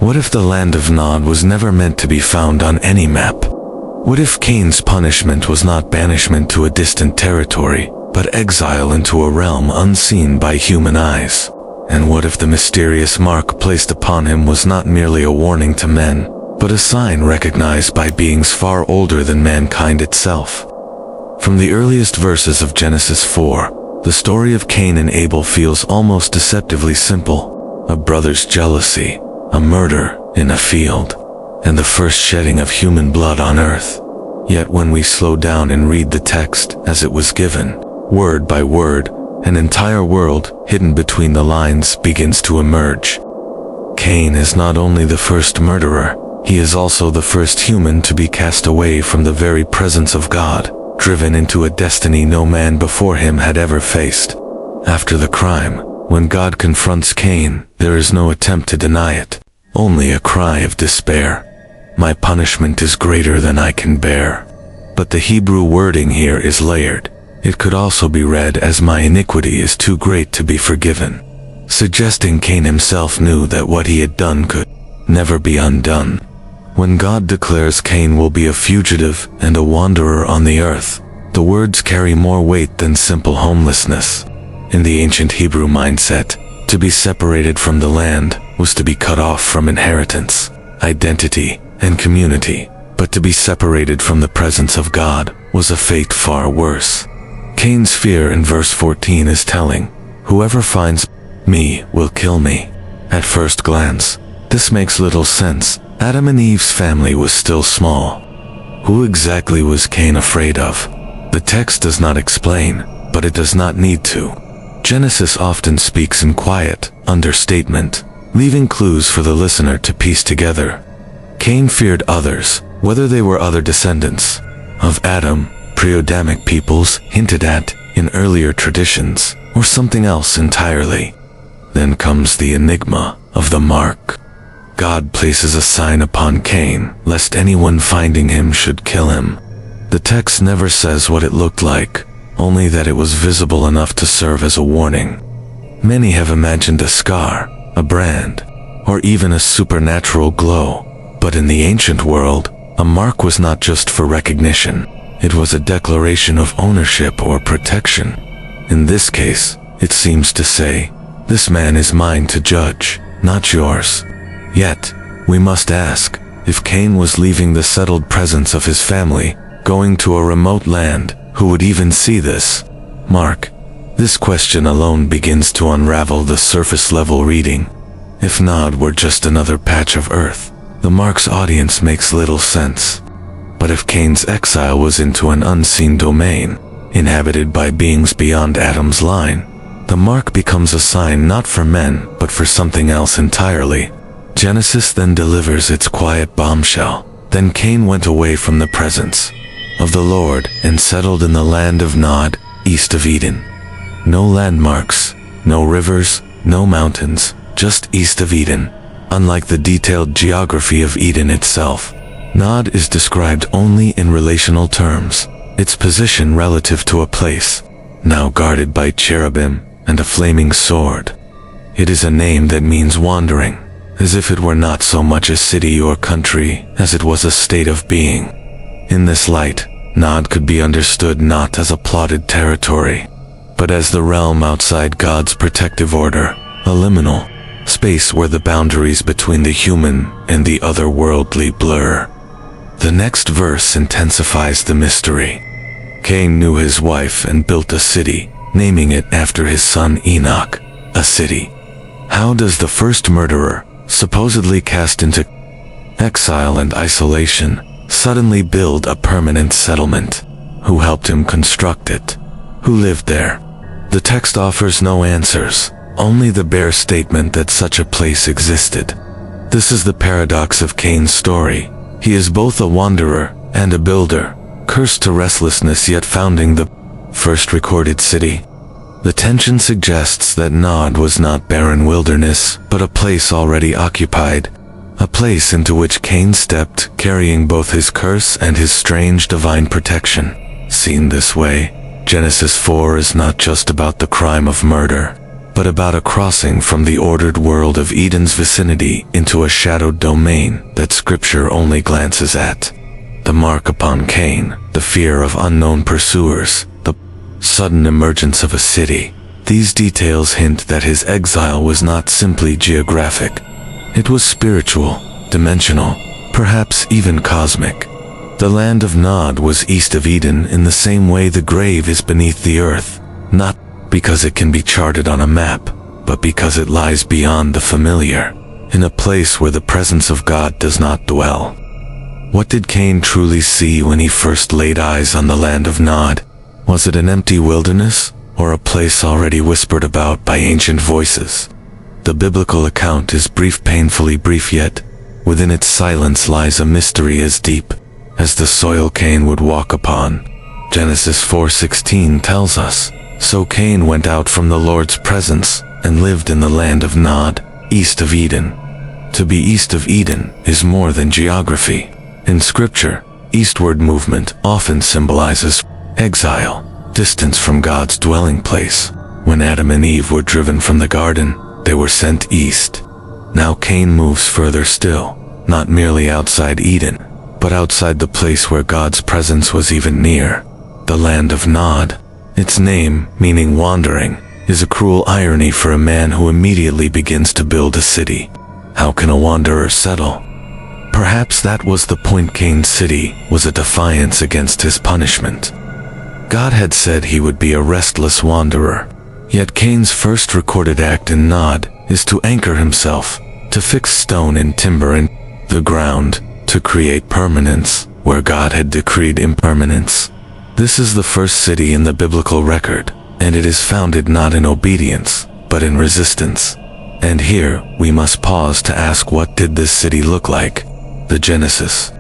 What if the land of Nod was never meant to be found on any map? What if Cain's punishment was not banishment to a distant territory, but exile into a realm unseen by human eyes? And what if the mysterious mark placed upon him was not merely a warning to men, but a sign recognized by beings far older than mankind itself? From the earliest verses of Genesis 4, the story of Cain and Abel feels almost deceptively simple. A brother's jealousy, a murder in a field, and the first shedding of human blood on earth. Yet when we slow down and read the text as it was given, word by word, an entire world hidden between the lines begins to emerge. Cain is not only the first murderer, he is also the first human to be cast away from the very presence of God, driven into a destiny no man before him had ever faced. After the crime, when God confronts Cain, there is no attempt to deny it, only a cry of despair. My punishment is greater than I can bear. But the Hebrew wording here is layered. It could also be read as my iniquity is too great to be forgiven, suggesting Cain himself knew that what he had done could never be undone. When God declares Cain will be a fugitive and a wanderer on the earth, the words carry more weight than simple homelessness. In the ancient Hebrew mindset, to be separated from the land was to be cut off from inheritance, identity, and community, but to be separated from the presence of God was a fate far worse. Cain's fear in verse 14 is telling. Whoever finds me will kill me. At first glance, this makes little sense. Adam and Eve's family was still small. Who exactly was Cain afraid of? The text does not explain, but it does not need to. Genesis often speaks in quiet understatement, leaving clues for the listener to piece together. Cain feared others, whether they were other descendants of Adam, pre-Adamic peoples hinted at in earlier traditions, or something else entirely. Then comes the enigma of the mark. God places a sign upon Cain, lest anyone finding him should kill him. The text never says what it looked like, only that it was visible enough to serve as a warning. Many have imagined a scar, a brand, or even a supernatural glow. But in the ancient world, a mark was not just for recognition. It was a declaration of ownership or protection. In this case, it seems to say, this man is mine to judge, not yours. Yet, we must ask, if Cain was leaving the settled presence of his family, going to a remote land, who would even see this mark? This question alone begins to unravel the surface-level reading. If Nod were just another patch of earth, the mark's audience makes little sense. But if Cain's exile was into an unseen domain, inhabited by beings beyond Adam's line, the mark becomes a sign not for men, but for something else entirely. Genesis then delivers its quiet bombshell. Then Cain went away from the presence of the Lord and settled in the land of Nod, east of Eden. No landmarks, no rivers, no mountains, just east of Eden. Unlike the detailed geography of Eden itself, Nod is described only in relational terms, its position relative to a place, now guarded by cherubim and a flaming sword. It is a name that means wandering, as if it were not so much a city or country as it was a state of being. In this light, Nod could be understood not as a plotted territory, but as the realm outside God's protective order, a liminal space where the boundaries between the human and the otherworldly blur. The next verse intensifies the mystery. Cain knew his wife and built a city, naming it after his son Enoch, a city. How does the first murderer, supposedly cast into exile and isolation, suddenly build a permanent settlement? Who helped him construct it? Who lived there? The text offers no answers, only the bare statement that such a place existed. This is the paradox of Cain's story. He is both a wanderer and a builder, cursed to restlessness yet founding the first recorded city. The tension suggests that Nod was not barren wilderness, but a place already occupied, a place into which Cain stepped, carrying both his curse and his strange divine protection. Seen this way, Genesis 4 is not just about the crime of murder, but about a crossing from the ordered world of Eden's vicinity into a shadowed domain that Scripture only glances at. The mark upon Cain, the fear of unknown pursuers, the sudden emergence of a city. These details hint that his exile was not simply geographic. It was spiritual, dimensional, perhaps even cosmic. The land of Nod was east of Eden in the same way the grave is beneath the earth, not because it can be charted on a map, but because it lies beyond the familiar, in a place where the presence of God does not dwell. What did Cain truly see when he first laid eyes on the land of Nod? Was it an empty wilderness, or a place already whispered about by ancient voices? The biblical account is brief, painfully brief, yet within its silence lies a mystery as deep as the soil Cain would walk upon. Genesis 4:16 tells us, "So Cain went out from the Lord's presence and lived in the land of Nod, east of Eden." To be east of Eden is more than geography. In Scripture, eastward movement often symbolizes exile, distance from God's dwelling place. When Adam and Eve were driven from the garden, they were sent east. Now Cain moves further still, not merely outside Eden, but outside the place where God's presence was even near, the land of Nod. Its name, meaning wandering, is a cruel irony for a man who immediately begins to build a city. How can a wanderer settle? Perhaps that was the point. Cain's city was a defiance against his punishment. God had said he would be a restless wanderer. Yet Cain's first recorded act in Nod is to anchor himself, to fix stone and timber in the ground, to create permanence where God had decreed impermanence. This is the first city in the biblical record, and it is founded not in obedience, but in resistance. And here we must pause to ask, what did this city look like? The Genesis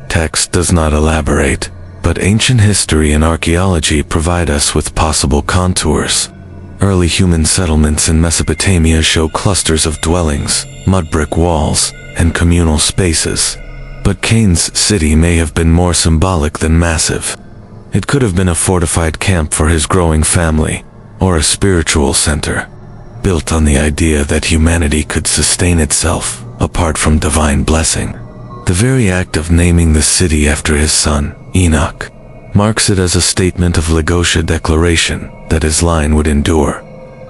text does not elaborate, but ancient history and archaeology provide us with possible contours. Early human settlements in Mesopotamia show clusters of dwellings, mud brick walls, and communal spaces. But Cain's city may have been more symbolic than massive. It could have been a fortified camp for his growing family, or a spiritual center, built on the idea that humanity could sustain itself apart from divine blessing. The very act of naming the city after his son, Enoch, marks it as a statement of legacy declaration that his line would endure.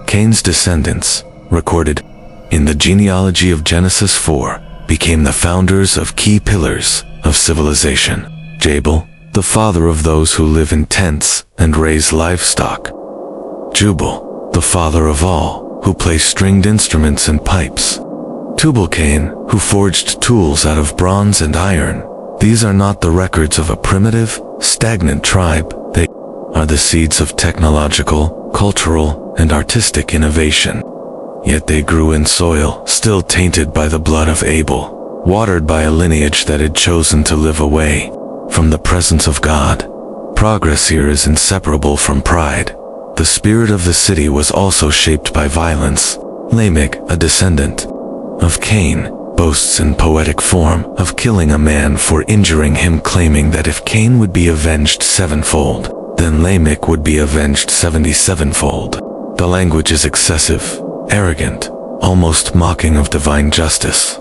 Cain's descendants, recorded in the genealogy of Genesis 4, became the founders of key pillars of civilization. Jabal, the father of those who live in tents and raise livestock. Jubal, the father of all who play stringed instruments and pipes. Tubal-Cain, who forged tools out of bronze and iron. These are not the records of a primitive, stagnant tribe. They are the seeds of technological, cultural, and artistic innovation. Yet they grew in soil still tainted by the blood of Abel, watered by a lineage that had chosen to live away from the presence of God. Progress here is inseparable from pride. The spirit of the city was also shaped by violence. Lamech, a descendant of Cain, boasts in poetic form of killing a man for injuring him, claiming that if Cain would be avenged sevenfold, then Lamech would be avenged 77-fold. The language is excessive, arrogant, almost mocking of divine justice.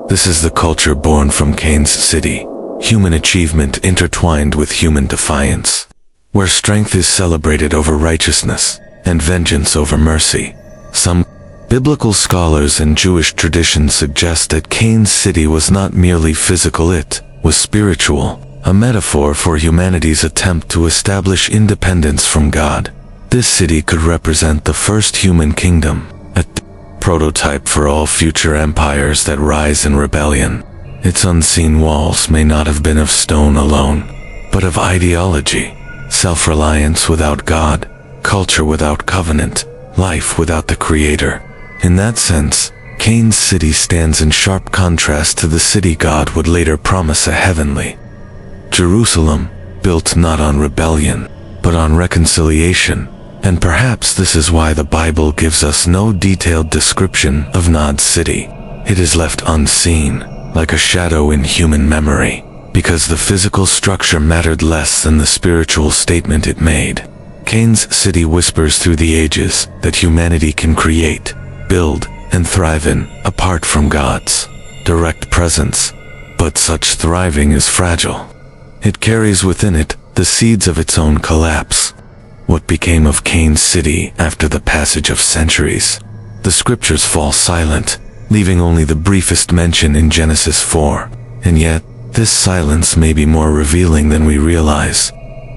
This is the culture born from Cain's city, human achievement intertwined with human defiance, where strength is celebrated over righteousness and vengeance over mercy. Some biblical scholars and Jewish traditions suggest that Cain's city was not merely physical, it was spiritual, a metaphor for humanity's attempt to establish independence from God. This city could represent the first human kingdom, a prototype for all future empires that rise in rebellion. Its unseen walls may not have been of stone alone, but of ideology, self-reliance without God, culture without covenant, life without the Creator. In that sense, Cain's city stands in sharp contrast to the city God would later promise, a heavenly Jerusalem, built not on rebellion, but on reconciliation. And perhaps this is why the Bible gives us no detailed description of Nod's city. It is left unseen, like a shadow in human memory, because the physical structure mattered less than the spiritual statement it made. Cain's city whispers through the ages that humanity can create, build, and thrive in, apart from God's direct presence. But such thriving is fragile. It carries within it the seeds of its own collapse. What became of Cain's city after the passage of centuries? The scriptures fall silent, leaving only the briefest mention in Genesis 4. And yet, this silence may be more revealing than we realize.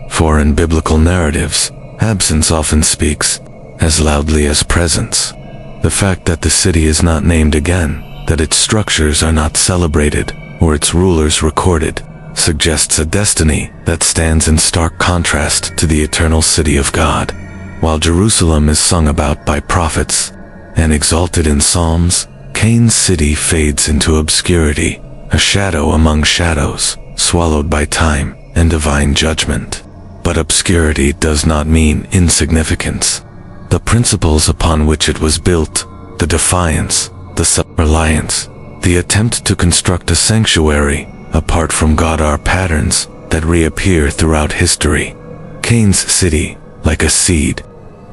For in biblical narratives, absence often speaks as loudly as presence. The fact that the city is not named again, that its structures are not celebrated, or its rulers recorded, suggests a destiny that stands in stark contrast to the eternal city of God. While Jerusalem is sung about by prophets and exalted in psalms, Cain's city fades into obscurity, a shadow among shadows, swallowed by time and divine judgment. But obscurity does not mean insignificance. The principles upon which it was built, the defiance, the self-reliance, the attempt to construct a sanctuary apart from God are patterns that reappear throughout history. Cain's city, like a seed,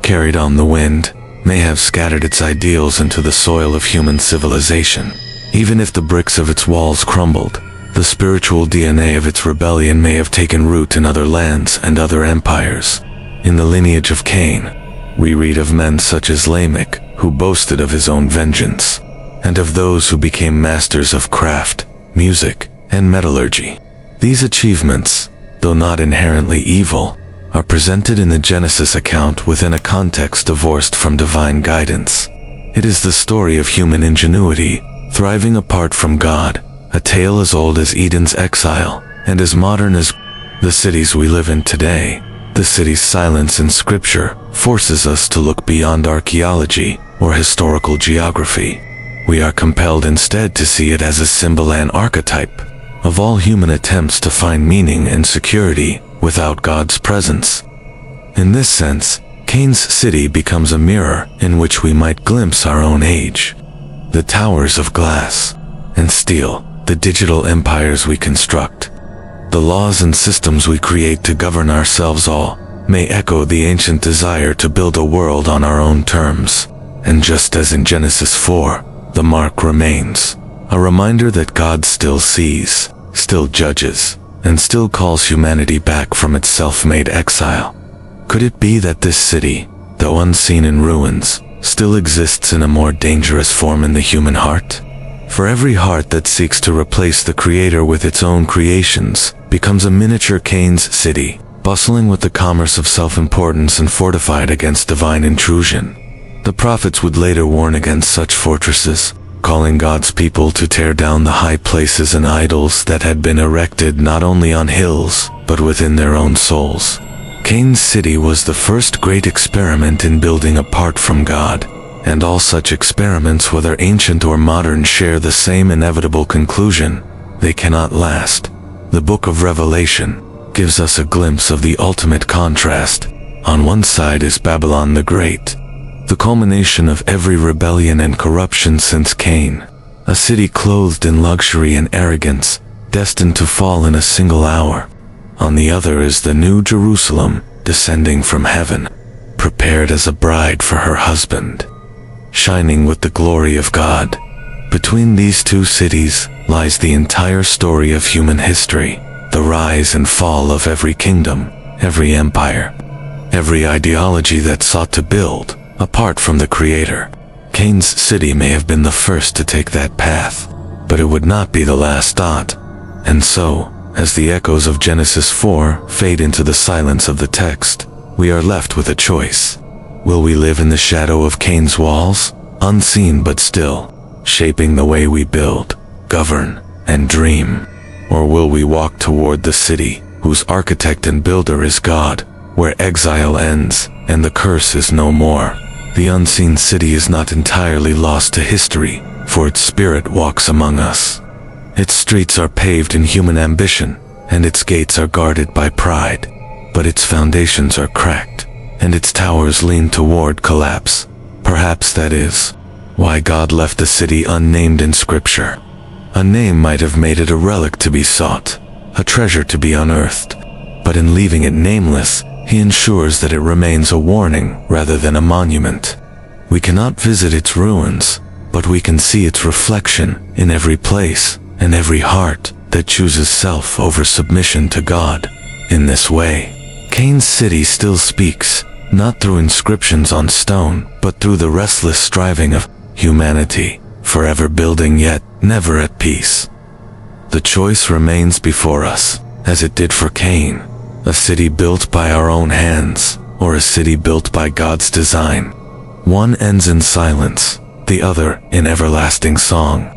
carried on the wind, may have scattered its ideals into the soil of human civilization. Even if the bricks of its walls crumbled, the spiritual DNA of its rebellion may have taken root in other lands and other empires. In the lineage of Cain, we read of men such as Lamech, who boasted of his own vengeance, and of those who became masters of craft, music, and metallurgy. These achievements, though not inherently evil, are presented in the Genesis account within a context divorced from divine guidance. It is the story of human ingenuity, thriving apart from God, a tale as old as Eden's exile, and as modern as the cities we live in today. The city's silence in Scripture forces us to look beyond archaeology or historical geography. We are compelled instead to see it as a symbol and archetype of all human attempts to find meaning and security without God's presence. In this sense, Cain's city becomes a mirror in which we might glimpse our own age. The towers of glass and steel, the digital empires we construct, the laws and systems we create to govern ourselves all may echo the ancient desire to build a world on our own terms. And just as in Genesis 4, the mark remains, a reminder that God still sees, still judges, and still calls humanity back from its self-made exile. Could it be that this city, though unseen in ruins, still exists in a more dangerous form in the human heart? For every heart that seeks to replace the Creator with its own creations becomes a miniature Cain's city, bustling with the commerce of self-importance and fortified against divine intrusion. The prophets would later warn against such fortresses, calling God's people to tear down the high places and idols that had been erected not only on hills, but within their own souls. Cain's city was the first great experiment in building apart from God, and all such experiments, whether ancient or modern, share the same inevitable conclusion: they cannot last. The book of Revelation gives us a glimpse of the ultimate contrast. On one side is Babylon the Great, the culmination of every rebellion and corruption since Cain, a city clothed in luxury and arrogance, destined to fall in a single hour. On the other is the New Jerusalem, descending from heaven, prepared as a bride for her husband, shining with the glory of God. Between these two cities lies the entire story of human history, the rise and fall of every kingdom, every empire, every ideology that sought to build apart from the Creator. Cain's city may have been the first to take that path, but it would not be the last dot. And so, as the echoes of Genesis 4 fade into the silence of the text, we are left with a choice. Will we live in the shadow of Cain's walls, unseen but still, shaping the way we build, govern, and dream? Or will we walk toward the city, whose architect and builder is God, where exile ends and the curse is no more? The unseen city is not entirely lost to history, for its spirit walks among us. Its streets are paved in human ambition, and its gates are guarded by pride. But its foundations are cracked, and its towers lean toward collapse. Perhaps that is why God left the city unnamed in Scripture. A name might have made it a relic to be sought, a treasure to be unearthed. But in leaving it nameless, He ensures that it remains a warning rather than a monument. We cannot visit its ruins, but we can see its reflection in every place and every heart that chooses self over submission to God. In this way, Cain's city still speaks, not through inscriptions on stone, but through the restless striving of humanity, forever building yet never at peace. The choice remains before us, as it did for Cain, a city built by our own hands, or a city built by God's design. One ends in silence, the other in everlasting song.